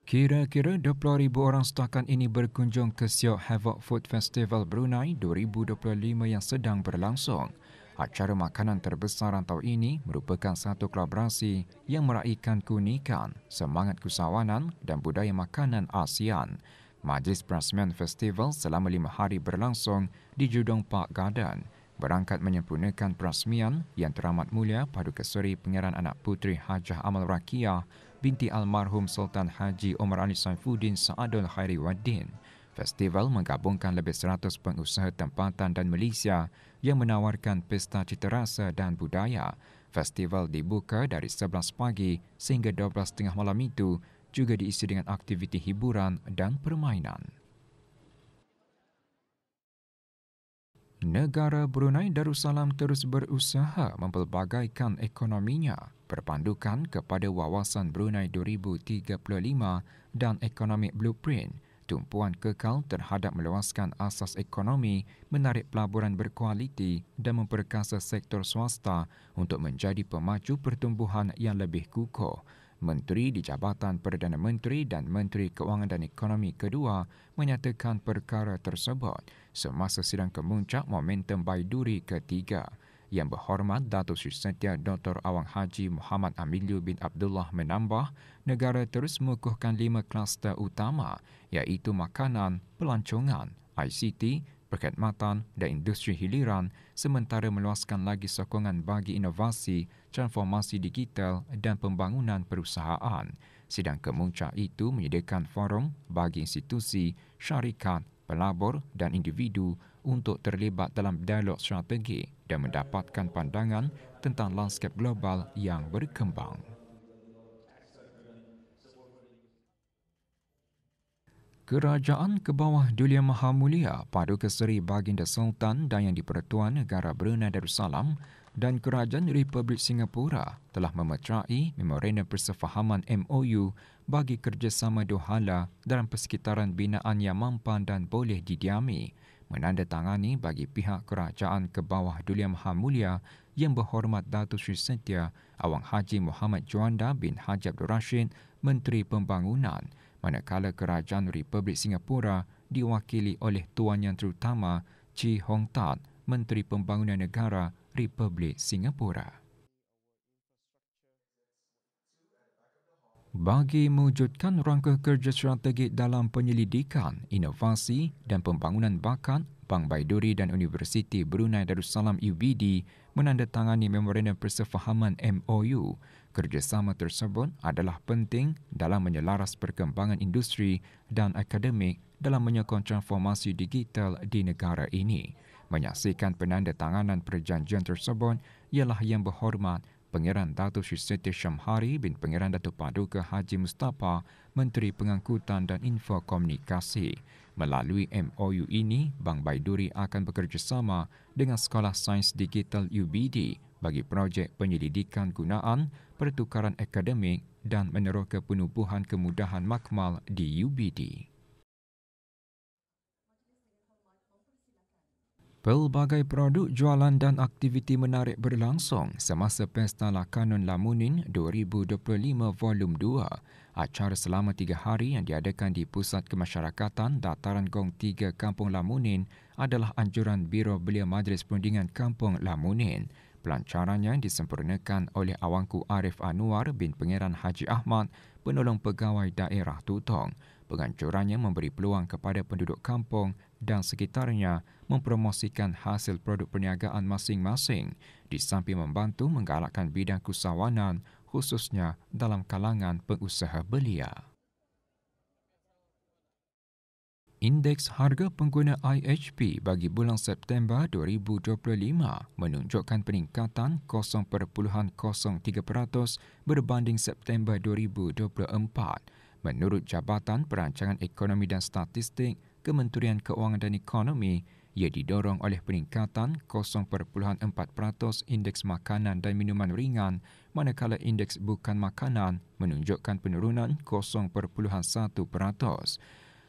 Kira-kira 20,000 orang setakat ini berkunjung ke Siok Havoc Food Festival Brunei 2025 yang sedang berlangsung. Acara makanan terbesar rantau ini merupakan satu kolaborasi yang meraihkan keunikan, semangat kesawanan dan budaya makanan ASEAN. Majlis Perasmian Festival selama 5 hari berlangsung di Jurong Park Garden berangkat menyempurnakan perasmian yang teramat mulia Paduka Seri Pangeran Anak Puteri Hajah Amal Rakiyah binti almarhum Sultan Haji Omar Ali Saifuddin Saadul Khairi Waddin. Festival menggabungkan lebih 100 pengusaha tempatan dan Malaysia yang menawarkan pesta cita rasa dan budaya. Festival dibuka dari 11 pagi sehingga 12.30 malam itu juga diisi dengan aktiviti hiburan dan permainan. Negara Brunei Darussalam terus berusaha mempelbagaikan ekonominya berpandukan kepada Wawasan Brunei 2035 dan Economic Blueprint. Tumpuan kekal terhadap meluaskan asas ekonomi, menarik pelaburan berkualiti dan memperkasa sektor swasta untuk menjadi pemacu pertumbuhan yang lebih kukuh. Menteri di Jabatan Perdana Menteri dan Menteri Keuangan dan Ekonomi kedua menyatakan perkara tersebut semasa sidang kemuncak Momentum Baiduri ketiga. Yang Berhormat Datuk Seri Setia Dr. Awang Haji Muhammad Amiliu bin Abdullah menambah, negara terus mengukuhkan 5 kluster utama iaitu makanan, pelancongan, ICT, perkhidmatan dan industri hiliran sementara meluaskan lagi sokongan bagi inovasi, transformasi digital dan pembangunan perusahaan. Sidang kemuncak itu menyediakan forum bagi institusi, syarikat, pelabur dan individu untuk terlibat dalam dialog strategi dan mendapatkan pandangan tentang lanskap global yang berkembang. Kerajaan ke bawah Dulia Maha Mulia Paduka Seri Baginda Sultan dan Yang di-Pertuan Negara Brunei Darussalam dan Kerajaan Republik Singapura telah memeterai Memorandum Persefahaman MOU bagi kerjasama dua hala dalam persekitaran binaan yang mampan dan boleh didiami, menandatangani bagi pihak Kerajaan ke bawah Dulia Maha Mulia Yang Berhormat Datuk Seri Setia Awang Haji Muhammad Juanda bin Haji Abdul Rashid, Menteri Pembangunan, manakala Kerajaan Republik Singapura diwakili oleh Tuan Yang Terutama Chee Hong Tat, Menteri Pembangunan Negara Republik Singapura. Bagi mewujudkan rangka kerja strategik dalam penyelidikan, inovasi dan pembangunan bakat, Bank Baiduri dan Universiti Brunei Darussalam UBD menandatangani Memorandum Persefahaman MOU. Kerjasama tersebut adalah penting dalam menyelaras perkembangan industri dan akademik dalam menyokong transformasi digital di negara ini. Menyaksikan penandatanganan perjanjian tersebut ialah Yang Berhormat Pangeran Datuk Seri Siti Syamhari bin Pangeran Datuk Paduka Haji Mustafa, Menteri Pengangkutan dan Infokomunikasi. Melalui MOU ini, Bank Baiduri akan bekerjasama dengan Sekolah Sains Digital UBD bagi projek penyelidikan gunaan, pertukaran akademik dan meneroka penubuhan kemudahan makmal di UBD. Pelbagai produk jualan dan aktiviti menarik berlangsung semasa Pesta Lakanun Lamunin 2025 Volum 2. Acara selama 3 hari yang diadakan di Pusat Kemasyarakatan Dataran Gong 3 Kampung Lamunin adalah anjuran Biro Belia Majlis Perundingan Kampung Lamunin. Pelancarannya disempurnakan oleh Awangku Arif Anwar bin Pangeran Haji Ahmad, penolong pegawai daerah Tutong. Penganjurannya memberi peluang kepada penduduk kampung dan sekitarnya mempromosikan hasil produk perniagaan masing-masing di samping membantu menggalakkan bidang kesawanan khususnya dalam kalangan pengusaha belia. Indeks harga pengguna IHP bagi bulan September 2025 menunjukkan peningkatan 0.03% berbanding September 2024. Menurut Jabatan Perancangan Ekonomi dan Statistik Kementerian Keuangan dan Ekonomi, ia didorong oleh peningkatan 0.4% indeks makanan dan minuman ringan, manakala indeks bukan makanan menunjukkan penurunan 0.1%.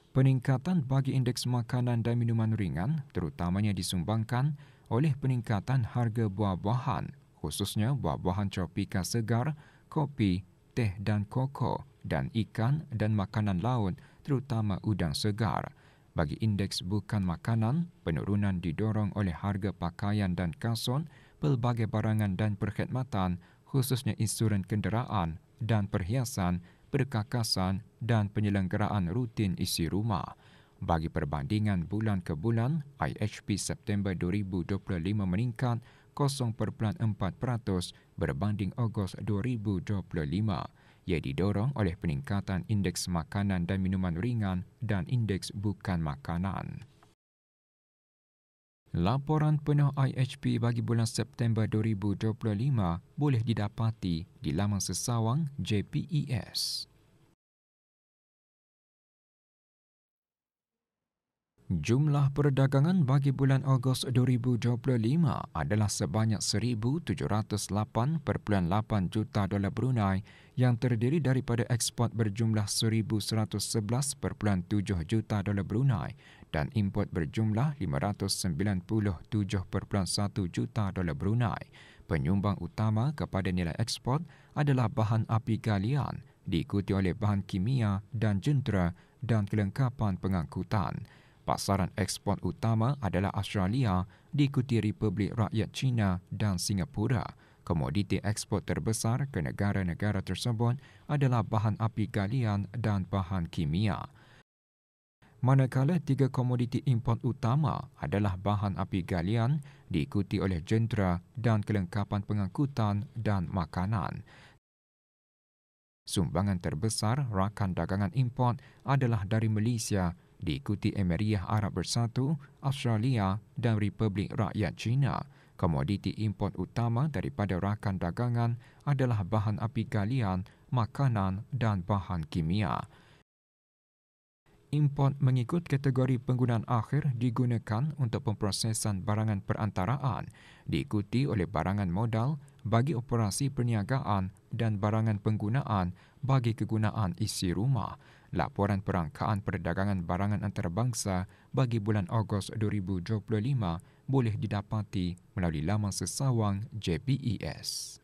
Peningkatan bagi indeks makanan dan minuman ringan terutamanya disumbangkan oleh peningkatan harga buah-buahan, khususnya buah-buahan tropika segar, kopi, teh dan koko dan ikan dan makanan laut terutama udang segar. Bagi indeks bukan makanan, penurunan didorong oleh harga pakaian dan kasut, pelbagai barangan dan perkhidmatan, khususnya insuran kenderaan dan perhiasan, perkakasan dan penyelenggaraan rutin isi rumah. Bagi perbandingan bulan ke bulan, IHP September 2025 meningkat 0.4% berbanding Ogos 2025. Ia didorong oleh peningkatan indeks makanan dan minuman ringan dan indeks bukan makanan. Laporan penuh IHP bagi bulan September 2025 boleh didapati di laman sesawang JPES. Jumlah perdagangan bagi bulan Ogos 2025 adalah sebanyak 1,708.8 juta dolar Brunei yang terdiri daripada ekspor berjumlah 1,111.7 juta dolar Brunei dan import berjumlah 597.1 juta dolar Brunei. Penyumbang utama kepada nilai ekspor adalah bahan api galian, diikuti oleh bahan kimia dan jentera dan kelengkapan pengangkutan. Pasaran ekspor utama adalah Australia, diikuti Republik Rakyat China dan Singapura. Komoditi ekspor terbesar ke negara-negara tersebut adalah bahan api galian dan bahan kimia. Manakala tiga komoditi import utama adalah bahan api galian, diikuti oleh jentera dan kelengkapan pengangkutan dan makanan. Sumbangan terbesar rakan dagangan import adalah dari Malaysia, diikuti Emiria Arab Bersatu, Australia dan Republik Rakyat China. Komoditi import utama daripada rakan dagangan adalah bahan api galian, makanan dan bahan kimia. Import mengikut kategori penggunaan akhir digunakan untuk pemprosesan barangan perantaraan, diikuti oleh barangan modal bagi operasi perniagaan dan barangan penggunaan bagi kegunaan isi rumah. Laporan perangkaan perdagangan barangan antarabangsa bagi bulan Ogos 2025 boleh didapati melalui laman sesawang JPES.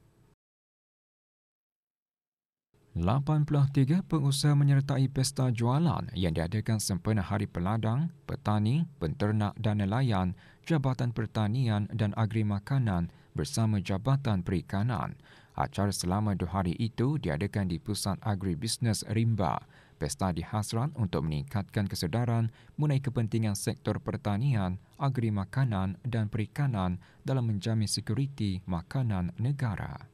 83 pengusaha menyertai pesta jualan yang diadakan sempena Hari Peladang, Petani, Penternak dan Nelayan, Jabatan Pertanian dan Agri Makanan bersama Jabatan Perikanan. Acara selama 2 hari itu diadakan di Pusat Agribisnes Rimba. Pesta dihasrat untuk meningkatkan kesedaran mengenai kepentingan sektor pertanian, agri makanan dan perikanan dalam menjamin sekuriti makanan negara.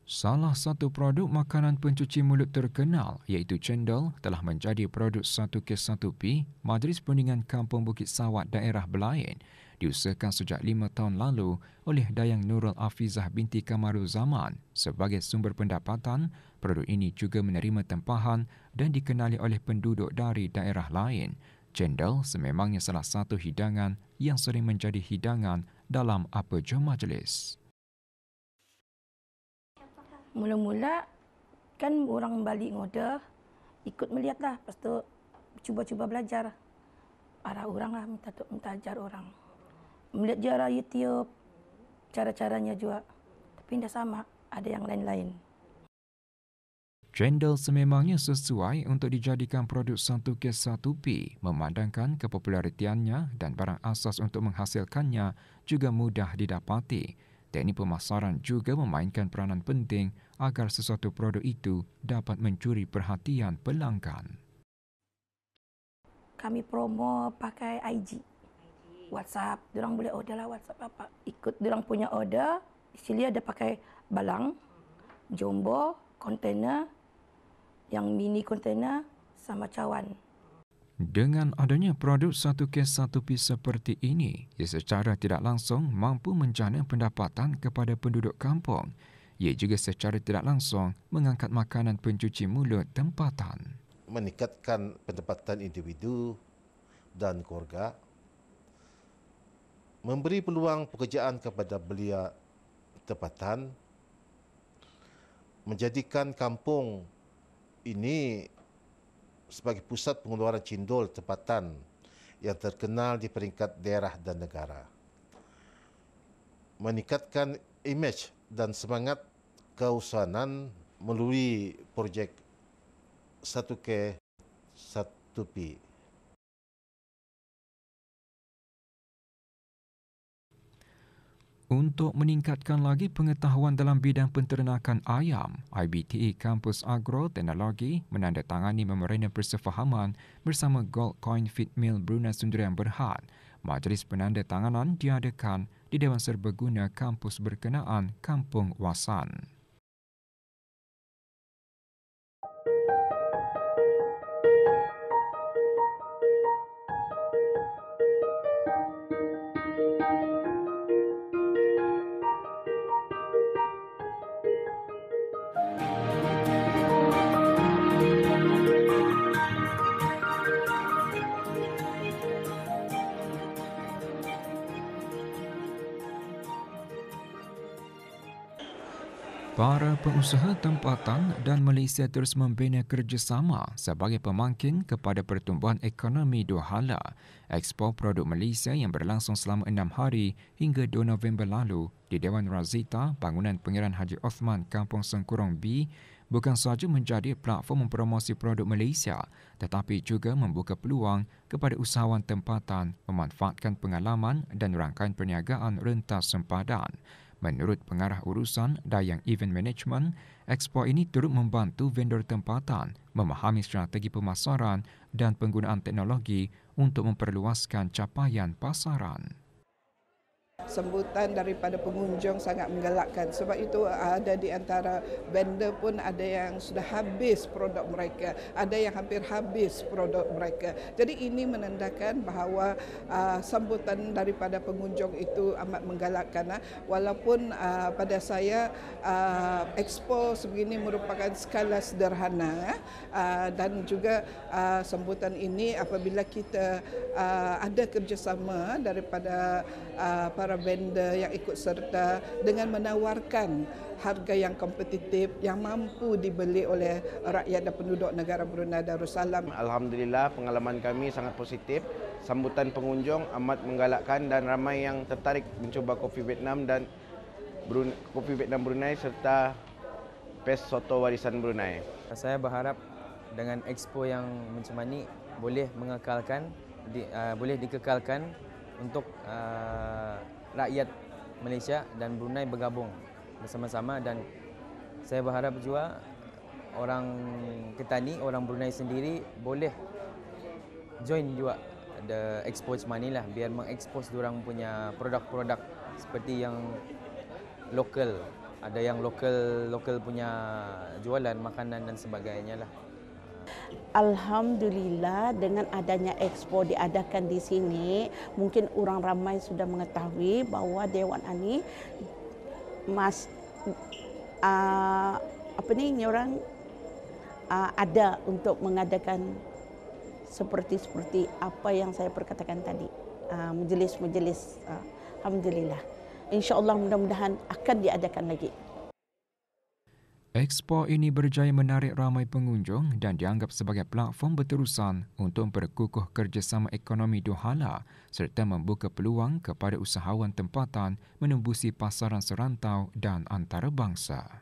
Salah satu produk makanan pencuci mulut terkenal iaitu cendol telah menjadi produk 1K1P Majlis Perundingan Kampung Bukit Sawat Daerah Belain, diusahakan sejak 5 tahun lalu oleh Dayang Nurul Afizah binti Kamarul Zaman sebagai sumber pendapatan. Produk ini juga menerima tempahan dan dikenali oleh penduduk dari daerah lain. Cendol sememangnya salah satu hidangan yang sering menjadi hidangan dalam apa jua majlis. Mula-mula kan orang balik order, ikut melihatlah, lepas tu cuba-cuba belajar. Arah orang lah, minta ajar orang. Melihat je arah YouTube, cara-caranya juga. Tapi tidak sama, ada yang lain-lain. Cendol sememangnya sesuai untuk dijadikan produk 1K1P, memandangkan kepopularitiannya dan barang asas untuk menghasilkannya juga mudah didapati. Teknik pemasaran juga memainkan peranan penting agar sesuatu produk itu dapat mencuri perhatian pelanggan. Kami promo pakai IG, WhatsApp. Diorang boleh order lah WhatsApp apa. Ikut diorang punya order, di sini ada pakai balang, jumbo, kontainer, yang mini kontainer sama cawan. Dengan adanya produk 1K1P seperti ini, ia secara tidak langsung mampu menjana pendapatan kepada penduduk kampung. Ia juga secara tidak langsung mengangkat makanan pencuci mulut tempatan. Meningkatkan pendapatan individu dan keluarga, memberi peluang pekerjaan kepada belia tempatan, menjadikan kampung ini sebagai pusat pengeluaran cendol tempatan yang terkenal di peringkat daerah dan negara. Meningkatkan imej dan semangat keusahanan melalui projek 1K 1P. Untuk meningkatkan lagi pengetahuan dalam bidang penternakan ayam, IBTE Kampus Agroteknologi menandatangani memorandum persefahaman bersama Gold Coin Feed Mill Brunei Sdn Berhad. Majlis penandatanganan diadakan di Dewan Serbaguna kampus berkenaan Kampung Wasan. Para pengusaha tempatan dan Malaysia terus membina kerjasama sebagai pemangkin kepada pertumbuhan ekonomi dua hala. Expo Produk Malaysia yang berlangsung selama 6 hari hingga 2 November lalu di Dewan Razita, Bangunan Pengiran Haji Osman, Kampung Sengkurong B, bukan sahaja menjadi platform mempromosi produk Malaysia, tetapi juga membuka peluang kepada usahawan tempatan memanfaatkan pengalaman dan rangkaian perniagaan rentas sempadan. Menurut Pengarah Urusan Dayang Event Management, Expo ini turut membantu vendor tempatan memahami strategi pemasaran dan penggunaan teknologi untuk memperluaskan capaian pasaran. Sambutan daripada pengunjung sangat menggalakkan. Sebab itu ada di antara vendor pun ada yang sudah habis produk mereka, ada yang hampir habis produk mereka. Jadi ini menandakan bahawa sambutan daripada pengunjung itu amat menggalakkan. Walaupun pada saya expo sebegini merupakan skala sederhana dan juga sambutan ini apabila kita ada kerjasama daripada para vendor yang ikut serta dengan menawarkan harga yang kompetitif yang mampu dibeli oleh rakyat dan penduduk negara Brunei Darussalam. Alhamdulillah, pengalaman kami sangat positif. Sambutan pengunjung amat menggalakkan dan ramai yang tertarik mencuba kopi Vietnam dan kopi Vietnam Brunei serta pes soto warisan Brunei. Saya berharap dengan expo yang macam ini boleh boleh dikekalkan untuk rakyat Malaysia dan Brunei bergabung bersama-sama, dan saya berharap juga orang Ketani, orang Brunei sendiri boleh join juga the expo macam ni lah, biar mengekspos diorang punya produk-produk seperti yang lokal, ada yang lokal punya jualan makanan dan sebagainya lah. Alhamdulillah, dengan adanya expo diadakan di sini, mungkin orang ramai sudah mengetahui bahawa Dewan Ani ada untuk mengadakan seperti apa yang saya perkatakan tadi, majlis-majlis. Alhamdulillah, insya-Allah mudah-mudahan akan diadakan lagi. Expo ini berjaya menarik ramai pengunjung dan dianggap sebagai platform berterusan untuk memperkukuh kerjasama ekonomi dua hala serta membuka peluang kepada usahawan tempatan menembusi pasaran serantau dan antarabangsa.